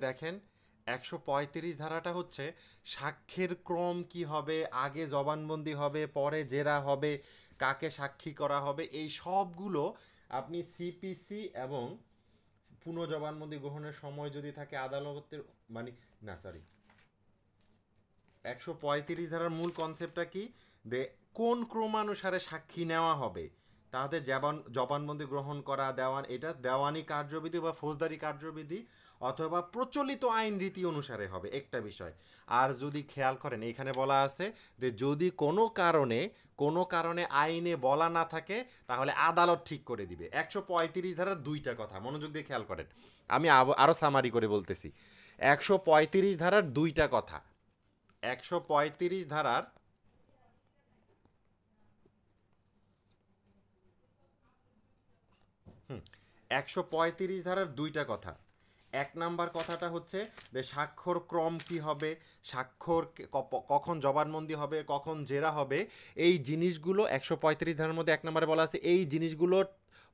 দেখেন 135 ধারাটা হচ্ছে সাক্ষ্যের ক্রম কি হবে, আগে জবানবন্দি হবে, পরে জেরা হবে, কাকে সাক্ষী করা হবে, এই সবগুলো আপনি সিপিসি এবং পুনঃজবানবন্দি গ্রহণের সময় যদি থাকে আদালতের মানে না সরি 135 ধারার মূল কনসেপ্টটা কি, যে কোন ক্রমানুসারে সাক্ষী নেওয়া হবে, তাদের জবানবন্দি গ্রহণ করা, দেওয়ান, এটা দেওয়ানি কার্যবিধি বা ফৌজদারি কার্যবিধি অথবা প্রচলিত আইন রীতি অনুসারে হবে একটা বিষয়। আর যদি খেয়াল করেন এখানে বলা আছে যে যদি কোনো কারণে আইনে বলা না থাকে তাহলে আদালত ঠিক করে দিবে। 135 ধারার দুইটা কথা মনোযোগ দিয়ে খেয়াল করেন, আমি আরও সামারি করে বলতেছি। 135 ধারার দুইটা কথা। 135 ধারার 135 ধারার দুইটা কথা। এক নাম্বার কথাটা হচ্ছে যে স্বাক্ষর ক্রম কি হবে, স্বাক্ষর কখন জবানবন্দি হবে, কখন জেরা হবে, এই জিনিসগুলো 135 ধারার মধ্যে এক নম্বরে বলা আছে এই জিনিসগুলো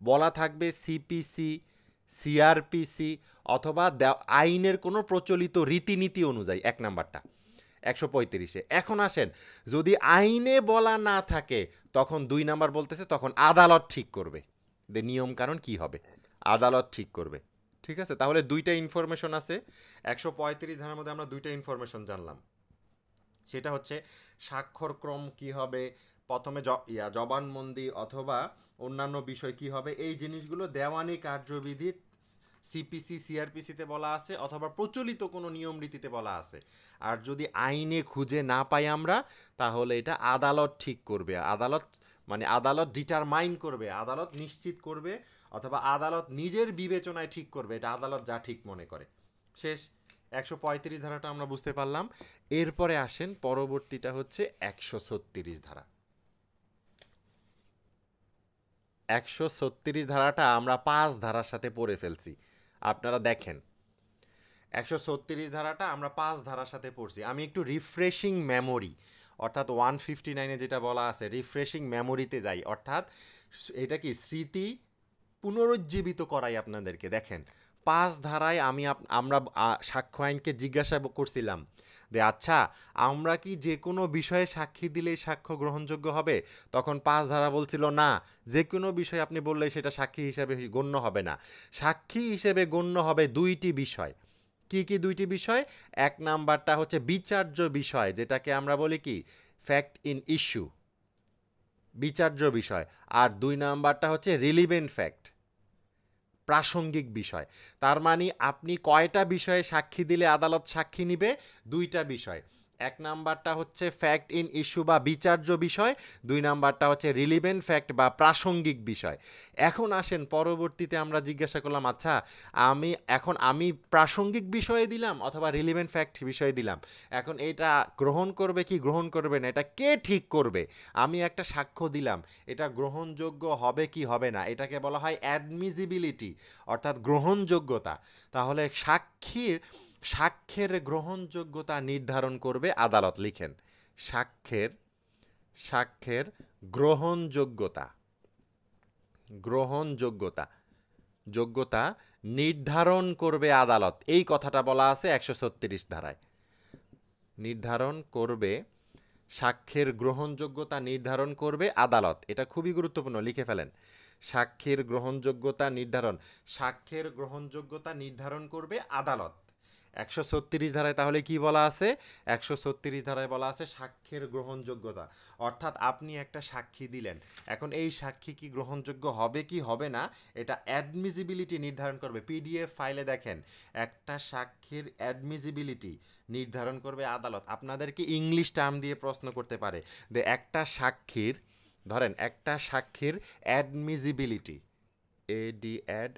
বলা থাকবে সিপিসি, সিআরপিসি অথবা আইনের কোনো প্রচলিত রীতিনীতি অনুযায়ী, এক নাম্বারটা 135-এ। এখন আসেন যদি আইনে বলা না থাকে তখন 2 নাম্বার বলতেছে তখন আদালত ঠিক করবে যে নিয়ম কারণ কি হবে, আদালত ঠিক করবে। ঠিক আছে, তাহলে দুইটা ইনফরমেশন আছে 135 ধারার মধ্যে, আমরা দুইটা ইনফরমেশন জানলাম। সেটা হচ্ছে স্বাক্ষর ক্রম কি হবে, প্রথমে জবানবন্দি অথবা অন্যান্য বিষয় কি হবে, এই জিনিসগুলো দেওয়ানি কার্যবিধি সিপিসি সিআরপিসিতে বলা আছে অথবা প্রচলিত কোনো নিয়ম রীতিতে বলা আছে। আর যদি আইনে খুঁজে না পাই আমরা তাহলে এটা আদালত ঠিক করবে, আদালত ডিটারমাইন করবে, আদালত নিশ্চিত করবে অথবা আদালত নিজের বিবেচনায় ঠিক করবে, এটা আদালত যা ঠিক মনে করে। শেষ। 135 ধারাটা আমরা বুঝতে পারলাম। এরপরে আসেন পরবর্তীটা হচ্ছে 136 ধারা। 136 ধারাটা আমরা 5 ধারার সাথে পড়ে ফেলছি, আপনারা দেখেন 136 ধারাটা আমরা 5 ধারার সাথে পড়ছি। আমি একটু রিফ্রেশিং মেমোরি অর্থাৎ 159-এ যেটা বলা আছে রিফ্রেশিং মেমোরিতে যাই, অর্থাৎ এটা কি স্মৃতি পুনরুজ্জীবিত করাই আপনাদেরকে। দেখেন 5 ধারায় আমরা সাক্ষ্য আইনকে জিজ্ঞাসা করছিলাম যে আচ্ছা আমরা কি যে কোনো বিষয়ে সাক্ষী দিলেই সাক্ষ্য গ্রহণযোগ্য হবে, তখন 5 ধারা বলছিল না, যে কোনো বিষয় আপনি বললেই সেটা সাক্ষী হিসাবে গণ্য হবে না, সাক্ষী হিসেবে গণ্য হবে দুইটি বিষয়। কি কি দুইটি বিষয়? এক নাম্বারটা হচ্ছে বিচার্য বিষয়, যেটাকে আমরা বলি কি ফ্যাক্ট ইন ইস্যু, বিচার্য বিষয়। আর 2 নাম্বারটা হচ্ছে রিলিভেন্ট ফ্যাক্ট, প্রাসঙ্গিক বিষয়। তার মানে আপনি কয়টা বিষয়ে সাক্ষী দিলে আদালত সাক্ষী নিবে? 2টা বিষয়। এক নাম্বারটা হচ্ছে ফ্যাক্ট ইন ইস্যু বা বিচার্য বিষয়, 2 নাম্বারটা হচ্ছে রিলিভেন্ট ফ্যাক্ট বা প্রাসঙ্গিক বিষয়। এখন আসেন পরবর্তীতে আমরা জিজ্ঞাসা করলাম আচ্ছা আমি প্রাসঙ্গিক বিষয়ে দিলাম অথবা রিলিভেন্ট ফ্যাক্ট বিষয়ে দিলাম, এখন এটা গ্রহণ করবে কি গ্রহণ করবে না এটা কে ঠিক করবে? আমি একটা সাক্ষ্য দিলাম, এটা গ্রহণযোগ্য হবে কি হবে না, এটাকে বলা হয় অ্যাডমিজিবিলিটি অর্থাৎ গ্রহণযোগ্যতা। তাহলে সাক্ষ্যের গ্রহণযোগ্যতা নির্ধারণ করবে আদালত। লিখেন সাক্ষ্যের গ্রহণযোগ্যতা গ্রহণযোগ্যতা যোগ্যতা নির্ধারণ করবে আদালত, এই কথাটা বলা আছে 136 ধারায়। নির্ধারণ করবে, সাক্ষ্যের গ্রহণযোগ্যতা নির্ধারণ করবে আদালত, এটা খুবই গুরুত্বপূর্ণ, লিখে ফেলেন। সাক্ষ্যের গ্রহণযোগ্যতা নির্ধারণ করবে আদালত। 136 ধারায় তাহলে কি বলা আছে? 136 ধারায় বলা আছে সাক্ষ্যের গ্রহণযোগ্যতা, অর্থাৎ আপনি একটা সাক্ষী দিলেন, এখন এই সাক্ষী কি গ্রহণযোগ্য হবে কি হবে না এটা অ্যাডমিজিবিলিটি নির্ধারণ করবে। পিডিএফ ফাইলে দেখেন একটা সাক্ষীর অ্যাডমিজিবিলিটি নির্ধারণ করবে আদালত। আপনাদেরকে ইংলিশ টার্ম দিয়ে প্রশ্ন করতে পারে যে একটা সাক্ষীর অ্যাডমিজিবিলিটি, এডি অ্যাড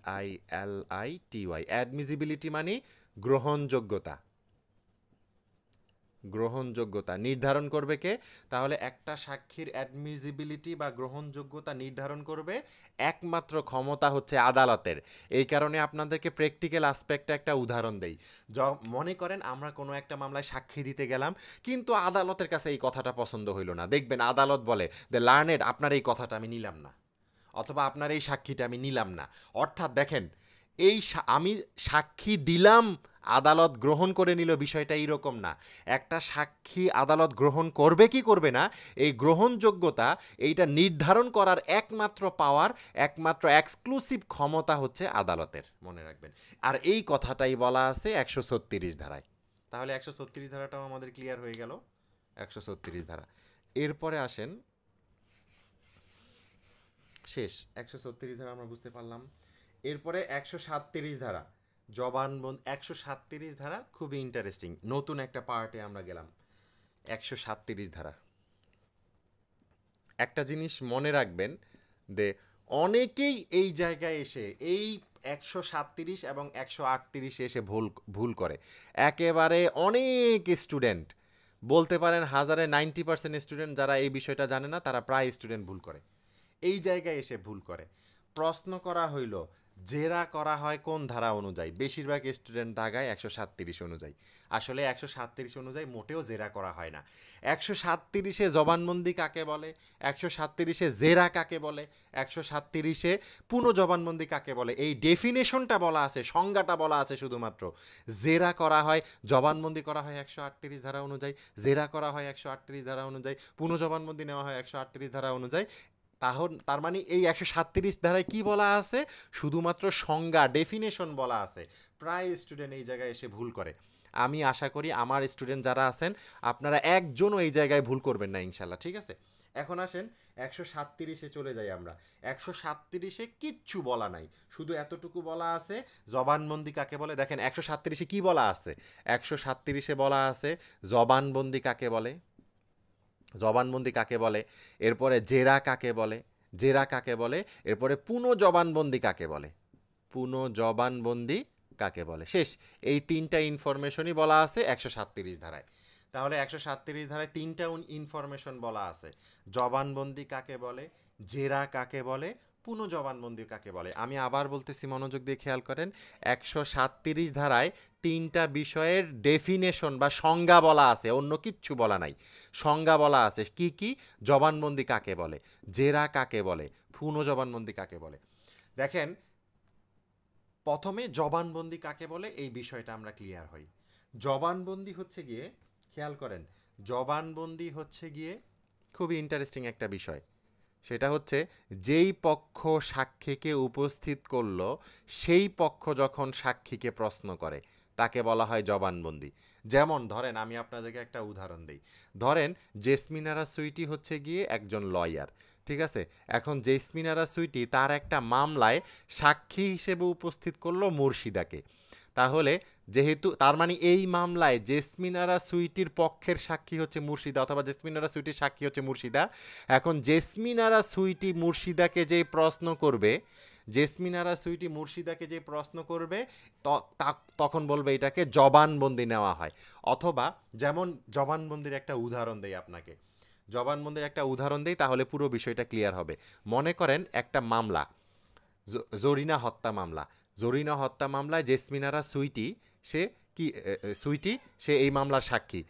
MISIBILITY, অ্যাডমিজিবিলিটি মানে গ্রহণযোগ্যতা নির্ধারণ করবে কে? তাহলে একটা সাক্ষীর অ্যাডমিজিবিলিটি বা গ্রহণযোগ্যতা নির্ধারণ করবে একমাত্র ক্ষমতা হচ্ছে আদালতের। এই কারণে আপনাদেরকে প্র্যাকটিক্যাল অ্যাসপেক্টে একটা উদাহরণ দেই। মনে করেন আমরা কোনো একটা মামলায় সাক্ষী দিতে গেলাম, কিন্তু আদালতের কাছে এই কথাটা পছন্দ হইল না, দেখবেন আদালত বলে যে লার্নেড আপনার এই কথাটা আমি নিলাম না অথবা আপনার এই সাক্ষীটা আমি নিলাম না। অর্থাৎ দেখেন আমি সাক্ষী দিলাম, আদালত গ্রহণ করে নিল, বিষয়টা এইরকম না। একটা সাক্ষী আদালত গ্রহণ করবে কি করবে না, এই গ্রহণযোগ্যতা এইটা নির্ধারণ করার একমাত্র পাওয়ার, একমাত্র এক্সক্লুসিভ ক্ষমতা হচ্ছে আদালতের, মনে রাখবেন। আর এই কথাটাই বলা আছে 136 ধারায়। তাহলে 136 ধারাটাও আমাদের ক্লিয়ার হয়ে গেল, 136 ধারা। এরপরে আসেন, শেষ 136 ধারা আমরা বুঝতে পারলাম। এরপরে 137 ধারা জবানবন্দি। 137 ধারা খুবই ইন্টারেস্টিং, নতুন একটা পার্টে আমরা গেলাম। 137 ধারা, একটা জিনিস মনে রাখবেন যে অনেকেই এই জায়গায় এসে এই 137 এবং 138 এসে ভুল করে। একেবারে অনেক স্টুডেন্ট, বলতে পারেন হাজারে 90% স্টুডেন্ট যারা এই বিষয়টা জানে না, তারা প্রায় স্টুডেন্ট ভুল করে, এই জায়গায় এসে ভুল করে। প্রশ্ন করা হইল জেরা করা হয় কোন ধারা অনুযায়ী, বেশিরভাগ স্টুডেন্ট দাগায় 137 অনুযায়ী। আসলে 137 অনুযায়ী মোটেও জেরা করা হয় না। 137-এ জবানবন্দি কাকে বলে, 137-এ জেরা কাকে বলে, 137-এ পুনঃজবানবন্দি কাকে বলে, এই ডেফিনেশনটা বলা আছে, সংজ্ঞাটা বলা আছে শুধুমাত্র। জেরা করা হয়, জবানবন্দি করা হয় 138 ধারা অনুযায়ী, জেরা করা হয় 138 ধারা অনুযায়ী, পুনঃজবানবন্দি নেওয়া হয় 138 ধারা অনুযায়ী। তার মানে এই 137 ধারায় কি বলা আছে, শুধুমাত্র সংজ্ঞা, ডেফিনেশন বলা আছে। প্রায় স্টুডেন্ট এই জায়গায় এসে ভুল করে। আমি আশা করি আমার স্টুডেন্ট যারা আছেন আপনারা একজনও এই জায়গায় ভুল করবেন না ইনশাল্লাহ, ঠিক আছে। এখন আসেন 137-এ চলে যাই আমরা। 137-এ কিচ্ছু বলা নাই, শুধু এতটুকু বলা আছে জবানবন্দি কাকে বলে। দেখেন 137-এ কি বলা আছে, 137-এ বলা আছে জবানবন্দি কাকে বলে, জবানবন্দি কাকে বলে, এরপরে জেরা কাকে বলে, জেরা কাকে বলে, এরপরে পুনঃজবানবন্দি কাকে বলে, পুনঃজবানবন্দি কাকে বলে। শেষ, এই তিনটা ইনফরমেশনই বলা আছে 137 ধারায়। তাহলে 137 ধারায় তিনটা ইনফরমেশন বলা আছে, জবানবন্দি কাকে বলে, জেরা কাকে বলে, পুনঃজবানবন্দি কাকে বলে। আমি আবার বলতেছি, মনোযোগ দিয়ে খেয়াল করেন। 137 ধারায় তিনটা বিষয়ের ডেফিনেশন বা সংজ্ঞা বলা আছে, অন্য কিচ্ছু বলা নাই। সংজ্ঞা বলা আছে কি কি, জবানবন্দি কাকে বলে, জেরা কাকে বলে, পুনঃজবানবন্দি কাকে বলে। দেখেন প্রথমে জবানবন্দি কাকে বলে, এই বিষয়টা আমরা ক্লিয়ার হই। জবানবন্দি হচ্ছে গিয়ে, খেয়াল করেন, জবানবন্দি হচ্ছে গিয়ে খুবই ইন্টারেস্টিং একটা বিষয়। সেটা হচ্ছে যেই পক্ষ সাক্ষীকে উপস্থিত করলো, সেই পক্ষ যখন সাক্ষীকে প্রশ্ন করে তাকে বলা হয় জবানবন্দি। যেমন ধরেন, আমি আপনাদেরকে একটা উদাহরণ দিই। ধরেন জেসমিন আরা সুইটি হচ্ছে গিয়ে একজন লয়ার, ঠিক আছে। এখন জেসমিন আরা সুইটি তার একটা মামলায় সাক্ষী হিসেবে উপস্থিত করলো মুর্শিদাকে। তাহলে যেহেতু তার মানে এই মামলায় জেসমিন আরা সুইটির পক্ষের সাক্ষী হচ্ছে মুর্শিদা, অথবা জেসমিন আরা সুইটির সাক্ষী হচ্ছে মুর্শিদা। এখন জেসমিন আরা সুইটি মুর্শিদাকে যে প্রশ্ন করবে, জেসমিন আরা সুইটি মুর্শিদাকে যে প্রশ্ন করবে, তখন বলবে এটাকে জবানবন্দি নেওয়া হয়। অথবা যেমন জবানবন্দির একটা উদাহরণ দেই আপনাকে, জবানবন্দির একটা উদাহরণ দেই, তাহলে পুরো বিষয়টা ক্লিয়ার হবে। মনে করেন একটা মামলা, জরিনা হত্যা মামলা। জরিনা হত্যা মামলায় জেসমিন আরা সুইটি, সে কি সুইটি, সে এই মামলার সাক্ষী,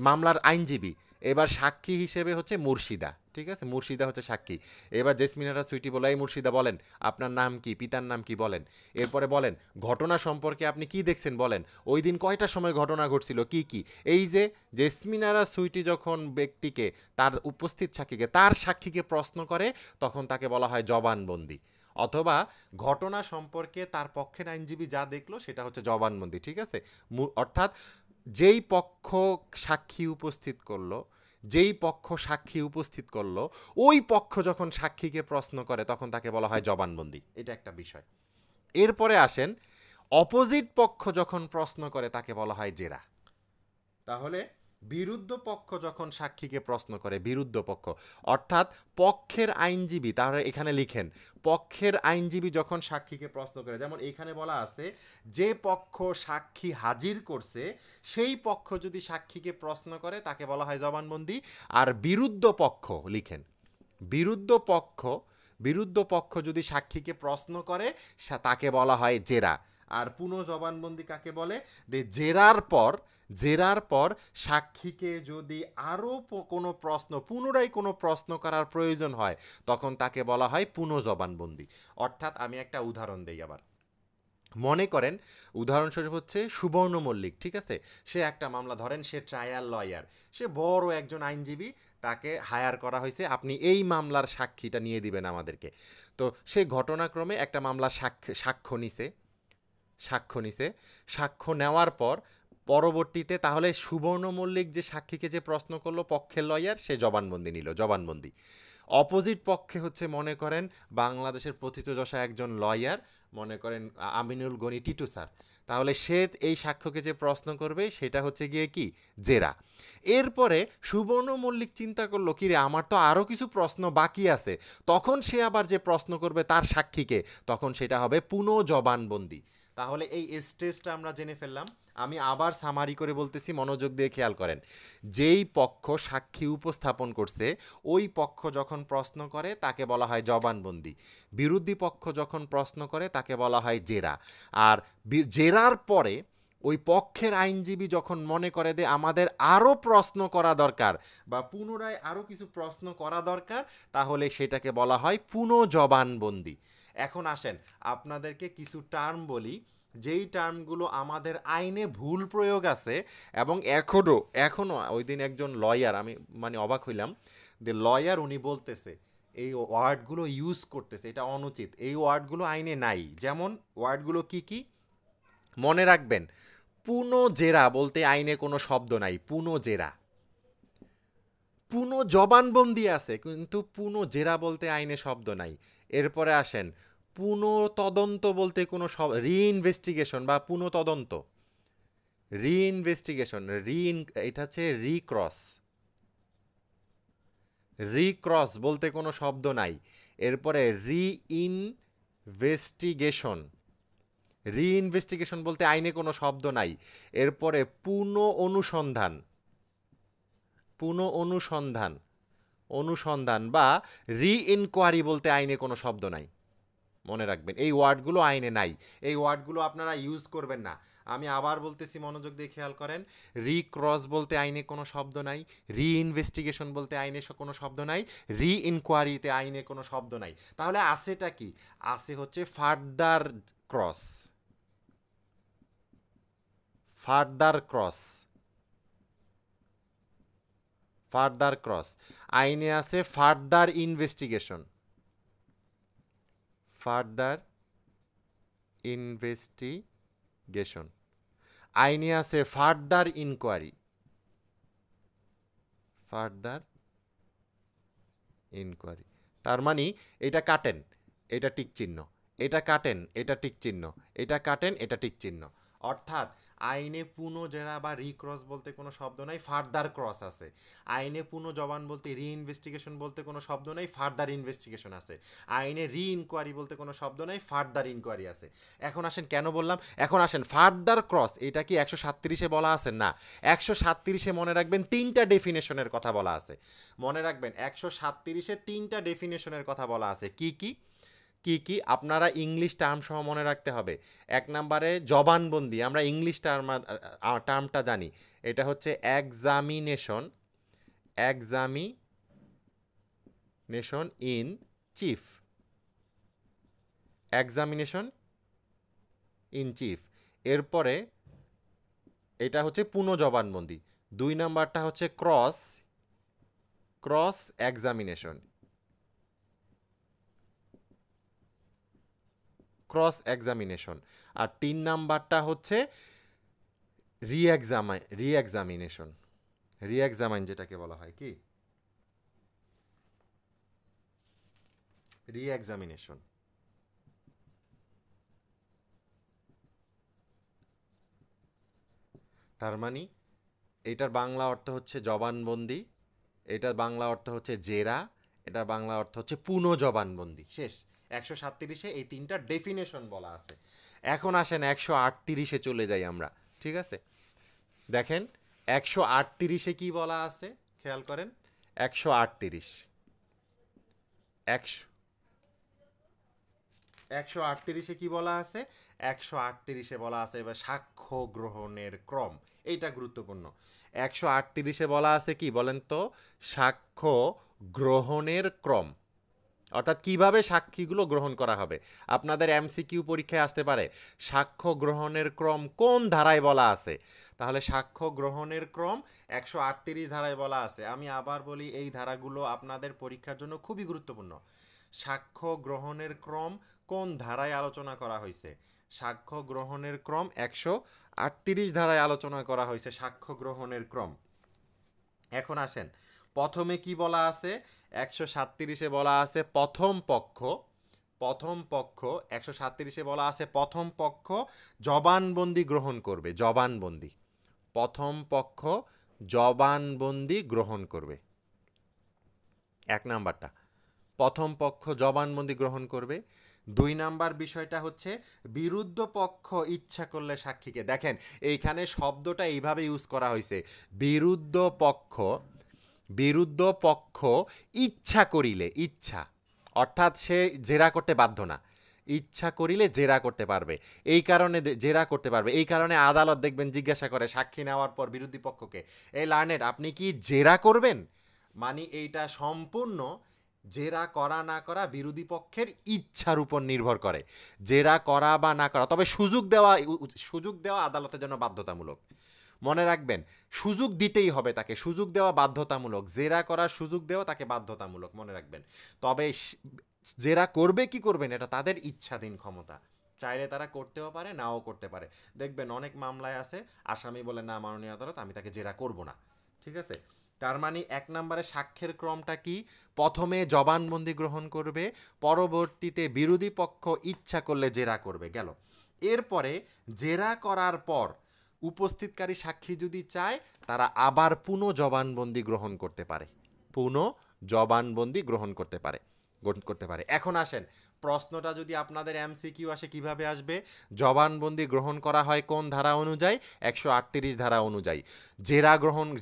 মামলার আইনজীবী। এবার সাক্ষী হিসেবে হচ্ছে মুর্শিদা, ঠিক আছে, মুর্শিদা হচ্ছে সাক্ষী। এবার জেসমিন আরা সুইটি বলে, এই মুর্শিদা বলেন আপনার নাম কি, পিতার নাম কি বলেন। এরপরে বলেন ঘটনা সম্পর্কে আপনি কি দেখছেন বলেন, ওই দিন কয়টার সময় ঘটনা ঘটছিল, কি কি। এই যে জেসমিন আরা সুইটি যখন ব্যক্তিকে, তার উপস্থিত সাক্ষীকে, তার সাক্ষীকে প্রশ্ন করে, তখন তাকে বলা হয় জবানবন্দি। অথবা ঘটনা সম্পর্কে তার পক্ষের আইনজীবী যা দেখলো সেটা হচ্ছে জবানবন্দি, ঠিক আছে। অর্থাৎ যেই পক্ষ সাক্ষী উপস্থিত করলো, যেই পক্ষ সাক্ষী উপস্থিত করলো, ওই পক্ষ যখন সাক্ষীকে প্রশ্ন করে তখন তাকে বলা হয় জবানবন্দি। এটা একটা বিষয়। এরপরে আসেন, অপোজিট পক্ষ যখন প্রশ্ন করে তাকে বলা হয় জেরা। তাহলে বিরুদ্ধ পক্ষ যখন সাক্ষীকে প্রশ্ন করে, বিরুদ্ধ পক্ষ অর্থাৎ পক্ষের আইনজীবী, তাহলে এখানে লিখেন পক্ষের আইনজীবী যখন সাক্ষীকে প্রশ্ন করে, যেমন এখানে বলা আছে যে পক্ষ সাক্ষী হাজির করছে সেই পক্ষ যদি সাক্ষীকে প্রশ্ন করে তাকে বলা হয় জবানবন্দি। আর বিরুদ্ধ পক্ষ লিখেন, বিরুদ্ধ পক্ষ, বিরুদ্ধ পক্ষ যদি সাক্ষীকে প্রশ্ন করে তাকে বলা হয় জেরা। আর পুনঃজবানবন্দি কাকে বলে, জেরার পর, জেরার পর সাক্ষীকে যদি আরও কোনো প্রশ্ন, পুনরায় কোনো প্রশ্ন করার প্রয়োজন হয় তখন তাকে বলা হয় পুনঃজবানবন্দি। অর্থাৎ আমি একটা উদাহরণ দেই আবার। মনে করেন উদাহরণস্বরূপ হচ্ছে সুবর্ণ মল্লিক, ঠিক আছে, সে একটা মামলা ধরেন, সে ট্রায়াল লয়ার, সে বড় একজন আইনজীবী, তাকে হায়ার করা হয়েছে, আপনি এই মামলার সাক্ষীটা নিয়ে দিবেন আমাদেরকে। তো সে ঘটনাক্রমে একটা মামলা সাক্ষ্য নিছে। সাক্ষ্য নেওয়ার পর পরবর্তীতে তাহলে সুবর্ণ মল্লিক যে সাক্ষীকে যে প্রশ্ন করলো পক্ষের লয়ার, সে জবানবন্দি নিল, জবানবন্দি। অপোজিট পক্ষে হচ্ছে মনে করেন বাংলাদেশের প্রথিতযশা একজন লয়ার, মনে করেন আমিনুল গনি টিটু স্যার, তাহলে সে এই সাক্ষ্যকে যে প্রশ্ন করবে সেটা হচ্ছে গিয়ে কি, জেরা। এরপরে সুবর্ণ মল্লিক চিন্তা করলো কি রে, আমার তো আরও কিছু প্রশ্ন বাকি আছে, তখন সে আবার যে প্রশ্ন করবে তার সাক্ষীকে, তখন সেটা হবে পুনঃ জবানবন্দি। তাহলে এই স্টেজটা আমরা জেনে ফেললাম। আমি আবার সামারি করে বলতেছি, মনোযোগ দিয়ে খেয়াল করেন। যেই পক্ষ সাক্ষী উপস্থাপন করছে ওই পক্ষ যখন প্রশ্ন করে তাকে বলা হয় জবানবন্দি, বিরোধী পক্ষ যখন প্রশ্ন করে তাকে বলা হয় জেরা। আর জেরার পরে ওই পক্ষের আইনজীবী যখন মনে করে যে আমাদের আরও প্রশ্ন করা দরকার বা পুনরায় আরও কিছু প্রশ্ন করা দরকার, তাহলে সেটাকে বলা হয় পুনঃ জবানবন্দি। এখন আসেন আপনাদেরকে কিছু টার্ম বলি, যেই টার্মগুলো আমাদের আইনে ভুল প্রয়োগ আছে, এবং এখনও ওই দিন একজন লয়ার, আমি মানে অবাক হইলাম, যে লয়ার উনি বলতেছে এই ওয়ার্ডগুলো ইউজ করতেছে, এটা অনুচিত, এই ওয়ার্ডগুলো আইনে নাই। যেমন ওয়ার্ডগুলো কি কি মনে রাখবেন, পুনঃজেরা বলতে আইনে কোনো শব্দ নাই, পুনঃজেরা। পুনঃ জবানবন্দি আছে কিন্তু পুনঃজেরা বলতে আইনে শব্দ নাই। এরপরে আসেন পুনঃতদন্ত বলতে কোনো রিইনভেস্টিগেশন বা পুনঃতদন্ত, রিইনভেস্টিগেশন, এটা হচ্ছে রিক্রস বলতে কোনো শব্দ নাই। এরপরে রিইনভেস্টিগেশন বলতে আইনে কোনো শব্দ নাই। এরপরে অনুসন্ধান বা রি-ইনকোয়ারি বলতে আইনে কোনো শব্দ নাই। মনে রাখবেন এই ওয়ার্ডগুলো আইনে নাই, এই ওয়ার্ডগুলো আপনারা ইউজ করবেন না। আমি আবার বলতেছি, মনোযোগ দিয়ে খেয়াল করেন। রিক্রস বলতে আইনে কোনো শব্দ নাই, রিইনভেস্টিগেশন বলতে আইনে কোনো শব্দ নাই, রি-ইনকোয়ারিতে আইনে কোনো শব্দ নাই। তাহলে আছেটা কি? আছে হচ্ছে ফার্দার ক্রস, ফার্দার ক্রস। আইনে আছে ফার্দার ইনভেস্টিগেশন, আইনে আছে ফার্দার ইনকোয়ারি। তার মানে এটা কাটেন, এটা টিক চিহ্ন, এটা কাটেন, এটা টিক চিহ্ন, এটা কাটেন, এটা টিক চিহ্ন। অর্থাৎ আইনে পুনঃজেরা বা রিক্রস বলতে কোনো শব্দ নাই, ফার্দার ক্রস আছে। আইনে পুনঃজবান বলতে রিইনভেস্টিগেশন বলতে কোনো শব্দ নাই, ফার্দার ইনভেস্টিগেশন আছে। আইনে রি-ইনকোয়ারি বলতে কোনো শব্দ নাই, ফার্দার ইনকোয়ারি আছে। এখন আসেন কেন বললাম, এখন আসেন ফার্দার ক্রস, এটা কি 137-এ বলা আছে? না, 137-এ মনে রাখবেন 3টা ডেফিনেশনের কথা বলা আছে। মনে রাখবেন 137-এ 3টা ডেফিনেশনের কথা বলা আছে। কি কি আপনারা ইংলিশ টার্ম সহ মনে রাখতে হবে। 1 নম্বরে জবানবন্দি, আমরা ইংলিশ টার্মটা জানি, এটা হচ্ছে এক্সামিনেশন ইন চিফ, এরপরে এটা হচ্ছে পুনঃ জবানবন্দি। 2 নাম্বারটা হচ্ছে ক্রস এক্সামিনেশন, আর 3 নাম্বারটা হচ্ছে রিএক্সামাইন, যেটাকে বলা হয় কি রিএক্সামিনেশন। তার মানে এটার বাংলা অর্থ হচ্ছে জবানবন্দি, এটার বাংলা অর্থ হচ্ছে জেরা, এটার বাংলা অর্থ হচ্ছে পুনঃ জবানবন্দি। শেষ। 137-এ এই 3টা ডেফিনেশন বলা আছে। এখন আসেন 138-এ চলে যাই আমরা, ঠিক আছে? দেখেন 138-এ কি বলা আছে, খেয়াল করেন। 138 কি বলা আছে? 138-এ বলা আছে এবার সাক্ষ্য গ্রহণের ক্রম, এইটা গুরুত্বপূর্ণ। 138-এ বলা আছে কি বলেন তো? সাক্ষ্য গ্রহণের ক্রম। অর্থাৎ কিভাবে সাক্ষীগুলো গ্রহণ করা হবে। আপনাদের এমসিকিউ পরীক্ষায় আসতে পারে সাক্ষ্য গ্রহণের ক্রম কোন ধারায় বলা আছে, তাহলে সাক্ষ্য গ্রহণের ক্রম 138 ধারায় বলা আছে। আমি আবার বলি, এই ধারাগুলো আপনাদের পরীক্ষার জন্য খুবই গুরুত্বপূর্ণ। সাক্ষ্য গ্রহণের ক্রম কোন ধারায় আলোচনা করা হয়েছে? সাক্ষ্য গ্রহণের ক্রম 138 ধারায় আলোচনা করা হয়েছে সাক্ষ্য গ্রহণের ক্রম। এখন আসেন, প্রথমে কি বলা আছে? 137-এ বলা আছে প্রথম পক্ষ 137-এ বলা আছে প্রথম পক্ষ জবানবন্দি গ্রহণ করবে। জবানবন্দি, প্রথম পক্ষ জবানবন্দি গ্রহণ করবে। এক নাম্বারটা, প্রথম পক্ষ জবানবন্দি গ্রহণ করবে। 2 নাম্বার বিষয়টা হচ্ছে বিরুদ্ধ পক্ষ ইচ্ছা করলে সাক্ষীকে, দেখেন এইখানে শব্দটা এইভাবে ইউজ করা হয়েছে, বিরুদ্ধ পক্ষ ইচ্ছা করিলে, ইচ্ছা অর্থাৎ সে জেরা করতে বাধ্য না, ইচ্ছা করিলে জেরা করতে পারবে। এই কারণে জেরা করতে পারবে, এই কারণে আদালত দেখবেন জিজ্ঞাসা করে সাক্ষী নেওয়ার পর বিরোধী পক্ষকে, এই লার্নেড আপনি কি জেরা করবেন? মানে এইটা সম্পূর্ণ জেরা করা না করা বিরোধী পক্ষের ইচ্ছার উপর নির্ভর করে, জেরা করা বা না করা। তবে সুযোগ দেওয়া আদালতের জন্য বাধ্যতামূলক। মনে রাখবেন, সুযোগ দিতেই হবে তাকে, সুযোগ দেওয়া বাধ্যতামূলক, জেরা করার সুযোগ দেওয়া তাকে বাধ্যতামূলক, মনে রাখবেন। তবে জেরা করবে কি করবেন এটা তাদের ইচ্ছাধীন ক্ষমতা, চাইলে তারা করতেও পারে নাও করতে পারে। দেখবেন অনেক মামলায় আছে আসামি বলে, না মাননীয় আদালত আমি তাকে জেরা করব না। ঠিক আছে, তার মানে 1 নম্বরে সাক্ষ্যের ক্রমটা কি? প্রথমে জবানবন্দি গ্রহণ করবে, পরবর্তীতে বিরোধী পক্ষ ইচ্ছা করলে জেরা করবে, গেল। এরপরে জেরা করার পর উপস্থিতকারী সাক্ষী যদি চায় তারা আবার পুনঃ জবানবন্দি গ্রহণ করতে পারে, পুনঃ জবানবন্দি গ্রহণ করতে পারে। এখন আসেন, প্রশ্নটা যদি আপনাদের এমসিকিউ আসে কিভাবে আসবে? জবানবন্দি গ্রহণ করা হয় কোন ধারা অনুযায়ী? 138 ধারা অনুযায়ী।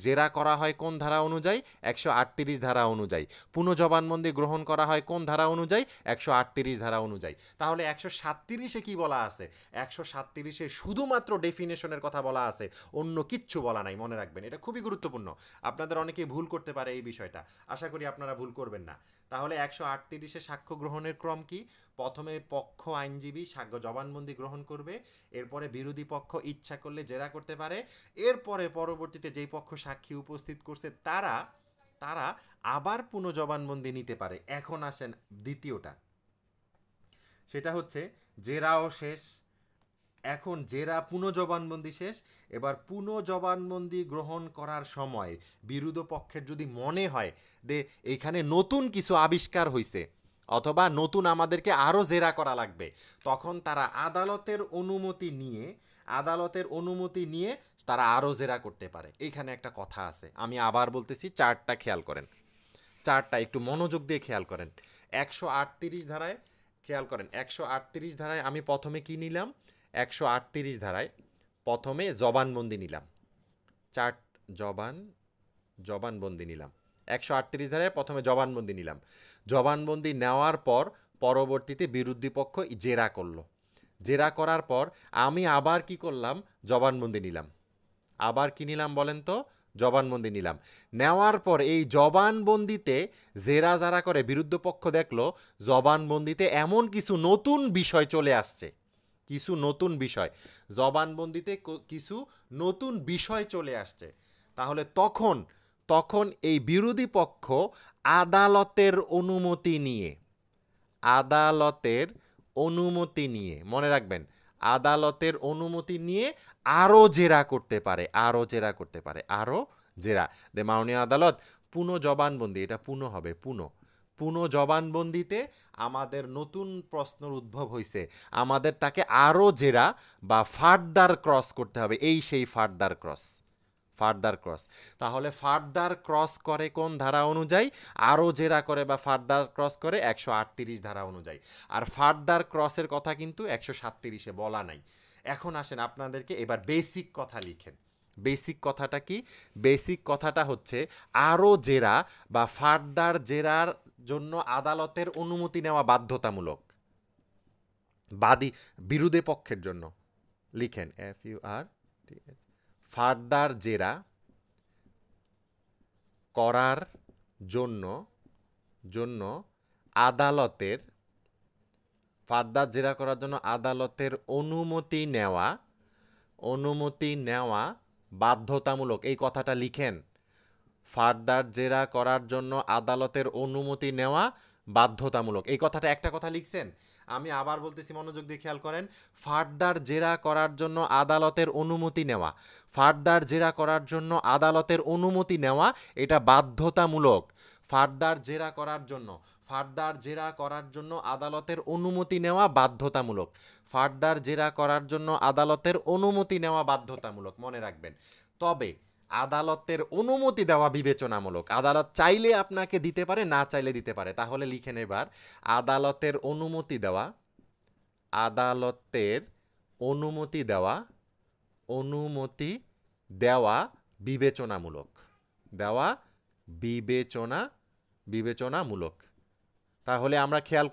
জেরা করা হয় কোন ধারা অনুযায়ী? 138 ধারা অনুযায়ী। পুনঃ জবানবন্দি গ্রহণ করা হয় কোন ধারা অনুযায়ী? 138 ধারা অনুযায়ী। তাহলে 137-এ কি বলা আছে? 137-এ শুধুমাত্র ডেফিনেশনের কথা বলা আছে, অন্য কিচ্ছু বলা নাই, মনে রাখবেন। এটা খুবই গুরুত্বপূর্ণ, আপনাদের অনেকেই ভুল করতে পারে এই বিষয়টা, আশা করি আপনারা ভুল করবেন না। তাহলে 138-এ সাক্ষ্য গ্রহণের ক্রম কি? প্রথমে পক্ষ আইনজীবী সাক্ষ্য জবানবন্দি গ্রহণ করবে, এরপরে বিরোধী পক্ষ ইচ্ছা করলে জেরা করতে পারে, এরপরে পরবর্তীতে যেই পক্ষ সাক্ষী উপস্থিত করছে তারা আবার পুনঃ জবানবন্দি নিতে পারে। এখন আসেন দ্বিতীয়টা, সেটা হচ্ছে জেরাও শেষ। এখন জেরা পুনঃ জবানবন্দি শেষ, এবার পুনঃ জবানবন্দি গ্রহণ করার সময় বিরোধী পক্ষের যদি মনে হয় যে এইখানে নতুন কিছু আবিষ্কার হয়েছে অথবা নতুন আমাদেরকে আরও জেরা করা লাগবে, তখন তারা আদালতের অনুমতি নিয়ে তারা আরও জেরা করতে পারে। এইখানে একটা কথা আছে, আমি আবার বলতেছি, চার্টটা খেয়াল করেন, চার্টটা একটু মনোযোগ দিয়ে খেয়াল করেন। 138 ধারায় খেয়াল করেন, 138 ধারায় আমি প্রথমে কি নিলাম? 138 ধারায় প্রথমে জবানবন্দি নিলাম, জবানবন্দি নিলাম। 138 ধারায় প্রথমে জবানবন্দি নিলাম, জবানবন্দি নেওয়ার পর পরবর্তীতে বিরোধী পক্ষ জেরা করলো, জেরা করার পর আমি আবার কি করলাম? জবানবন্দি নিলাম। আবার কি নিলাম বলেন তো? জবানবন্দি নিলাম। নেওয়ার পর এই জবানবন্দিতে জেরা যারা করে বিরুদ্ধ পক্ষ দেখলো জবানবন্দিতে এমন কিছু নতুন বিষয় চলে আসছে, জবানবন্দিতে কিছু নতুন বিষয় চলে আসছে। তাহলে তখন এই বিরোধী পক্ষ আদালতের অনুমতি নিয়ে, মনে রাখবেন, আদালতের অনুমতি নিয়ে আরও জেরা করতে পারে। মাননীয় আদালত পুনঃ জবানবন্দি, এটা পুনঃ হবে, পুনঃ জবানবন্দিতে আমাদের নতুন প্রশ্নের উদ্ভব হয়েছে, আমাদের তাকে আরও জেরা বা ফার্দার ক্রস করতে হবে, এই সেই ফার্দার ক্রস। তাহলে ফার্দার ক্রস করে কোন ধারা অনুযায়ী? আরও জেরা করে বা ফার্দার ক্রস করে 138 ধারা অনুযায়ী। আর ফার্দার ক্রসের কথা কিন্তু 137-এ বলা নাই। এখন আসেন, আপনাদেরকে এবার বেসিক কথা লিখেন। বেসিক কথাটা কি? বেসিক কথাটা হচ্ছে আরও জেরা বা ফার্দার জেরার জন্য আদালতের অনুমতি নেওয়া বাধ্যতামূলক বিরোধী পক্ষের জন্য। লিখেন ফার্দার জেরা করার জন্য আদালতের ফার্দার জেরা করার জন্য আদালতের অনুমতি নেওয়া বাধ্যতামূলক। এই কথাটা লিখেন, ফার্দার জেরা করার জন্য আদালতের অনুমতি নেওয়া বাধ্যতামূলক। এই কথাটা একটা কথা লিখছেন। আমি আবার বলতেছি, মনোযোগ দিয়ে খেয়াল করেন। ফার্দার জেরা করার জন্য আদালতের অনুমতি নেওয়া, ফার্দার জেরা করার জন্য আদালতের অনুমতি নেওয়া এটা বাধ্যতামূলক। ফার্দার জেরা করার জন্য আদালতের অনুমতি নেওয়া বাধ্যতামূলক। ফার্দার জেরা করার জন্য আদালতের অনুমতি নেওয়া বাধ্যতামূলক, মনে রাখবেন। তবে আদালতের অনুমতি দেওয়া বিবেচনামূলক। আদালত চাইলে আপনাকে দিতে পারে, না চাইলে দিতে পারে। তাহলে লিখেন এবার, আদালতের অনুমতি দেওয়া বিবেচনামূলক। বিবেচনামূলক। তাহলে আমরা খেয়াল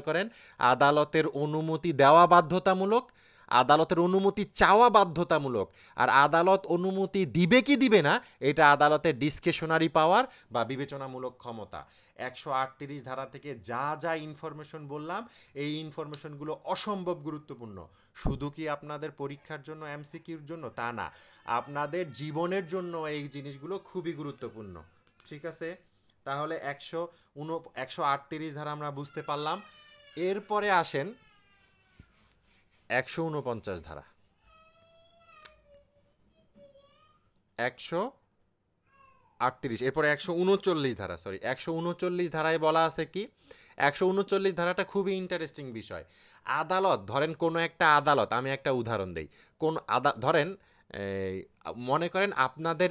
করেন, আদালতের অনুমতি দেওয়া বাধ্যতামূলক, আদালতের অনুমতি চাওয়া বাধ্যতামূলক, আর আদালত অনুমতি দিবে কি দিবে না এটা আদালতের ডিসক্রিশনারি পাওয়ার বা বিবেচনামূলক ক্ষমতা। 138 ধারা থেকে যা যা ইনফরমেশন বললাম, এই ইনফরমেশনগুলো অসম্ভব গুরুত্বপূর্ণ। শুধু কি আপনাদের পরীক্ষার জন্য, এমসিকিউর জন্য তা না, আপনাদের জীবনের জন্য এই জিনিসগুলো খুবই গুরুত্বপূর্ণ। ঠিক আছে, তাহলে 138 ধারা আমরা বুঝতে পারলাম। এরপরে আসেন 149 ধারা। 138, এরপরে 139 ধারা, 139 ধারায় বলা আছে কি? 139 ধারাটা খুবই ইন্টারেস্টিং বিষয়। আদালত, ধরেন কোনো একটা আদালত, আমি একটা উদাহরণ দেই। ধরেন মনে করেন আপনাদের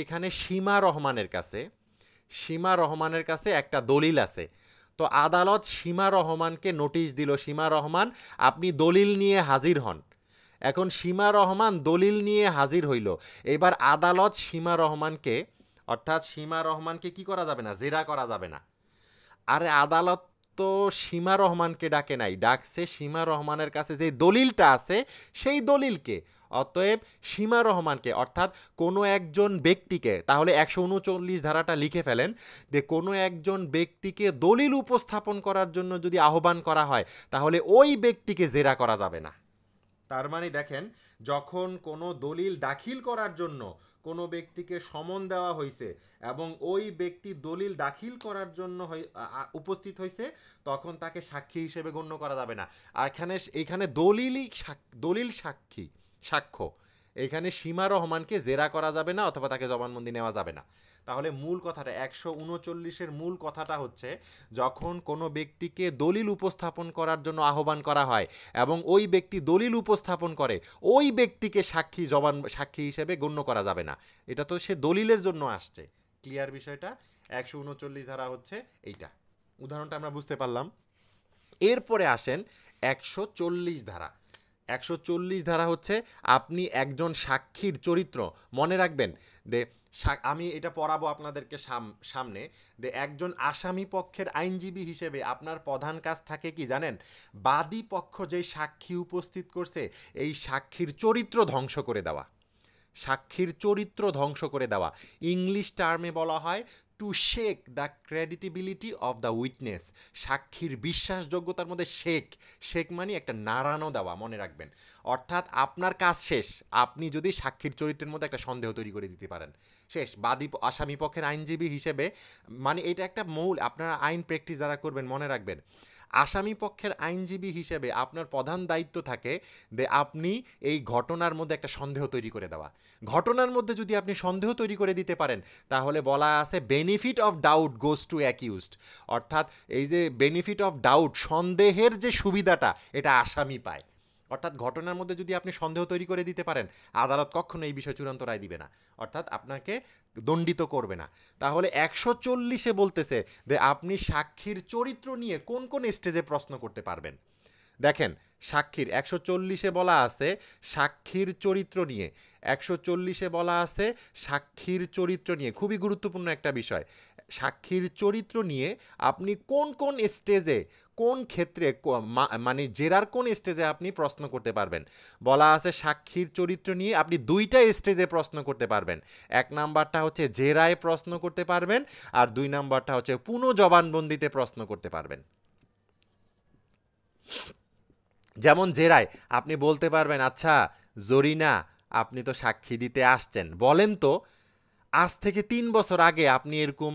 এইখানে সীমা রহমানের কাছে একটা দলিল আছে। তো আদালত সীমা রহমানকে নোটিশ দিল, সীমা রহমান আপনি দলিল নিয়ে হাজির হন। এখন সীমা রহমান দলিল নিয়ে হাজির হইল। এবার আদালত সীমা রহমানকে কি করা যাবে না? জেরা করা যাবে না। আরে আদালত তো সীমা রহমানকে ডাকে নাই, ডাকছে সীমা রহমানের কাছে যে দলিলটা আছে সেই দলিলকে। অতএব সীমা রহমানকে, অর্থাৎ কোনো একজন ব্যক্তিকে, তাহলে 139 ধারাটা লিখে ফেলেন যে কোনো একজন ব্যক্তিকে দলিল উপস্থাপন করার জন্য যদি আহ্বান করা হয় তাহলে ওই ব্যক্তিকে জেরা করা যাবে না। তার মানে দেখেন, যখন কোনো দলিল দাখিল করার জন্য কোনো ব্যক্তিকে সমন দেওয়া হয়েছে এবং ওই ব্যক্তি দলিল দাখিল করার জন্য উপস্থিত হয়েছে, তখন তাকে সাক্ষী হিসেবে গণ্য করা যাবে না। আর এখানে দলিল সাক্ষ্য, এখানে সীমা রহমানকে জেরা করা যাবে না অথবা তাকে জবানবন্দি নেওয়া যাবে না। তাহলে মূল কথাটা 139-এর মূল কথাটা হচ্ছে, যখন কোনো ব্যক্তিকে দলিল উপস্থাপন করার জন্য আহ্বান করা হয় এবং ওই ব্যক্তি দলিল উপস্থাপন করে, ওই ব্যক্তিকে সাক্ষী হিসেবে গণ্য করা যাবে না। এটা তো সে দলিলের জন্য আসছে। ক্লিয়ার বিষয়টা? 139 ধারা হচ্ছে এইটা। উদাহরণটা আমরা বুঝতে পারলাম। এরপরে আসেন 140 ধারা। 140 ধারা হচ্ছে আপনি একজন সাক্ষীর চরিত্র। মনে রাখবেন যে আমি এটা পড়াবো আপনাদেরকে সামনে, যে একজন আসামি পক্ষের আইনজীবী হিসেবে আপনার প্রধান কাজ থাকে কি জানেন? বাদী পক্ষ যেই সাক্ষী উপস্থিত করছে এই সাক্ষীর চরিত্র ধ্বংস করে দেওয়া। ইংলিশ টার্মে বলা হয় to shake the credibility of the witness. সাক্ষীর বিশ্বাসযোগ্যতার মধ্যে শেক মানে একটা নাড়ানো দেওয়া, মনে রাখবেন। অর্থাৎ আপনার কাজ শেষ আপনি যদি সাক্ষীর চরিত্রের মধ্যে একটা সন্দেহ তৈরি করে দিতে পারেন, শেষ। আসামি পক্ষের আইনজীবী হিসেবে, মানে এটা একটা মূল, আপনারা আইন প্র্যাকটিস যারা করবেন মনে রাখবেন, আসামি পক্ষের আইনজীবী হিসেবে আপনার প্রধান দায়িত্ব থাকে যে আপনি এই ঘটনার মধ্যে একটা সন্দেহ তৈরি করে দেওয়া। ঘটনার মধ্যে যদি আপনি সন্দেহ তৈরি করে দিতে পারেন তাহলে বলা আছে benefit of doubt goes to accused. অর্থাৎ এই যে বেনিফিট অফ ডাউট, সন্দেহের যে সুবিধাটা, এটা আসামি পায়। অর্থাৎ ঘটনার মধ্যে যদি আপনি সন্দেহ তৈরি করে দিতে পারেন, আদালত কখনো এই বিষয়ে চূড়ান্ত রায় দিবে না, অর্থাৎ আপনাকে দণ্ডিত করবে না। তাহলে 140-এ বলতেছে যে আপনি সাক্ষীর চরিত্র নিয়ে কোন কোন স্টেজে প্রশ্ন করতে পারবেন। দেখেন, সাক্ষীর 140-এ বলা আছে সাক্ষীর চরিত্র নিয়ে। 140-এ বলা আছে সাক্ষীর চরিত্র নিয়ে, খুবই গুরুত্বপূর্ণ একটা বিষয়। সাক্ষীর চরিত্র নিয়ে আপনি কোন কোন স্টেজে, কোন ক্ষেত্রে মানে জেরার কোন স্টেজে আপনি প্রশ্ন করতে পারবেন। বলা আছে সাক্ষীর চরিত্র নিয়ে আপনি দুইটা স্টেজে প্রশ্ন করতে পারবেন। এক নাম্বারটা হচ্ছে জেরায় প্রশ্ন করতে পারবেন, আর দুই নাম্বারটা হচ্ছে পুনঃ জবানবন্দিতে প্রশ্ন করতে পারবেন। যেমন জেরায় আপনি বলতে পারবেন, আচ্ছা জরিনা, আপনি তো সাক্ষী দিতে আসছেন, বলেন তো আজ থেকে 3 বছর আগে আপনি এরকম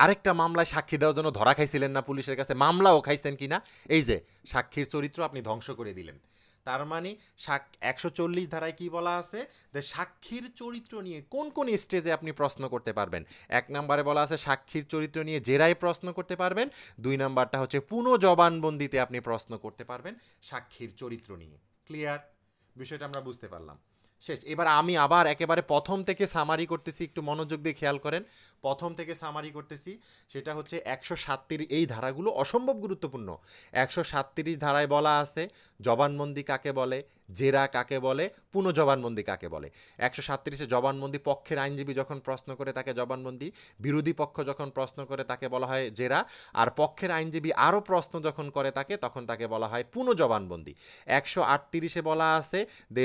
আরেকটা মামলায় সাক্ষী দেওয়ার জন্য ধরা খাইছিলেন না পুলিশের কাছে, মামলাও খাইছেন কিনা। এই যে সাক্ষীর চরিত্র আপনি ধ্বংস করে দিলেন। তার মানে 140 ধারায় কি বলা আছে, যে সাক্ষীর চরিত্র নিয়ে কোন কোন স্টেজে আপনি প্রশ্ন করতে পারবেন। এক নম্বরে বলা আছে সাক্ষীর চরিত্র নিয়ে জেরায় প্রশ্ন করতে পারবেন, দুই নাম্বারটা হচ্ছে পুনঃ জবানবন্দিতে আপনি প্রশ্ন করতে পারবেন সাক্ষীর চরিত্র নিয়ে। ক্লিয়ার? বিষয়টা আমরা বুঝতে পারলাম। শেষ। এবার আমি আবার একেবারে প্রথম থেকে সামারি করতেছি, একটু মনোযোগ দিয়ে খেয়াল করেন। প্রথম থেকে সামারি করতেছি, সেটা হচ্ছে 137, এই ধারাগুলো অসম্ভব গুরুত্বপূর্ণ। 137 ধারায় বলা আছে জবানবন্দি কাকে বলে, জেরা কাকে বলে, পুনঃ জবানবন্দি কাকে বলে। 137-এ জবানবন্দি পক্ষের আইনজীবী যখন প্রশ্ন করে তাকে জবানবন্দি, বিরোধী পক্ষ যখন প্রশ্ন করে তাকে বলা হয় জেরা, আর পক্ষের আইনজীবী আরও প্রশ্ন যখন করে তাকে, তখন তাকে বলা হয় পুনঃ জবানবন্দি। 138-এ বলা আছে যে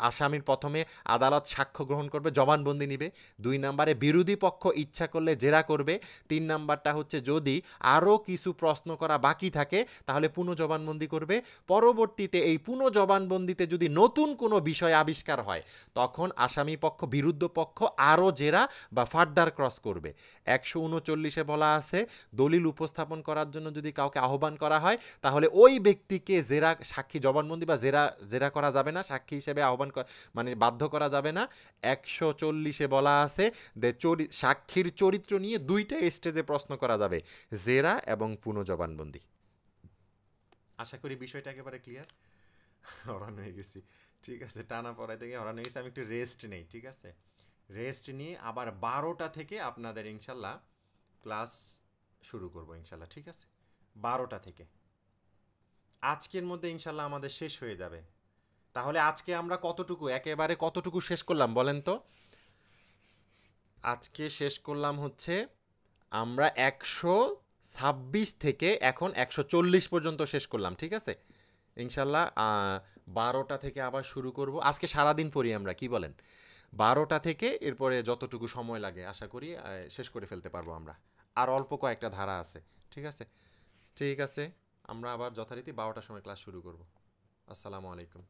আসামির প্রথমে আদালত সাক্ষ্য গ্রহণ করবে, জবানবন্দি নিবে, দুই নম্বরে বিরোধী পক্ষ ইচ্ছা করলে জেরা করবে, তিন নাম্বারটা হচ্ছে যদি আরও কিছু প্রশ্ন করা বাকি থাকে তাহলে পুনঃ জবানবন্দি করবে। পরবর্তীতে এই পুনঃ জবানবন্দিতে যদি নতুন কোনো বিষয় আবিষ্কার হয় তখন আসামি পক্ষ বিরুদ্ধ পক্ষ আরও জেরা বা ফার্দার ক্রস করবে। 139-এ বলা আছে দলিল উপস্থাপন করার জন্য যদি কাউকে আহ্বান করা হয় তাহলে ওই ব্যক্তিকে জেরা, সাক্ষী জবানবন্দি বা জেরা করা যাবে না, সাক্ষী হিসেবে আহ্বান মানে বাধ্য করা যাবে না। 140-এ বলা আছে যে সাক্ষীর চরিত্র নিয়ে দুইটা স্টেজে প্রশ্ন করা যাবে, জেরা এবং পুনঃ জবানবন্দি। আশা করি বিষয়টা একেবারে ক্লিয়ার। হরান হয়ে গেছি, ঠিক আছে, টানা পড়াই থেকে হরান হয়ে গেছি। আমি একটু রেস্ট নেই, ঠিক আছে। রেস্ট নিয়ে আবার 12টা থেকে আপনাদের ইনশাল্লাহ ক্লাস শুরু করব ইনশাল্লাহ, ঠিক আছে। 12টা থেকে আজকের মধ্যে ইনশাল্লাহ আমাদের শেষ হয়ে যাবে। তাহলে আজকে আমরা একেবারে কতটুকু শেষ করলাম বলেন তো? আজকে শেষ করলাম হচ্ছে আমরা 126 থেকে এখন 140 পর্যন্ত শেষ করলাম, ঠিক আছে। ইনশাল্লাহ 12টা থেকে আবার শুরু করব। আজকে সারাদিন পড়ি আমরা, কি বলেন? 12টা থেকে এরপরে যতটুকু সময় লাগে আশা করি শেষ করে ফেলতে পারবো আমরা। আর অল্প কয়েকটা ধারা আছে, ঠিক আছে। ঠিক আছে, আমরা আবার যথারীতি 12টার সময় ক্লাস শুরু করব। আসসালামু আলাইকুম।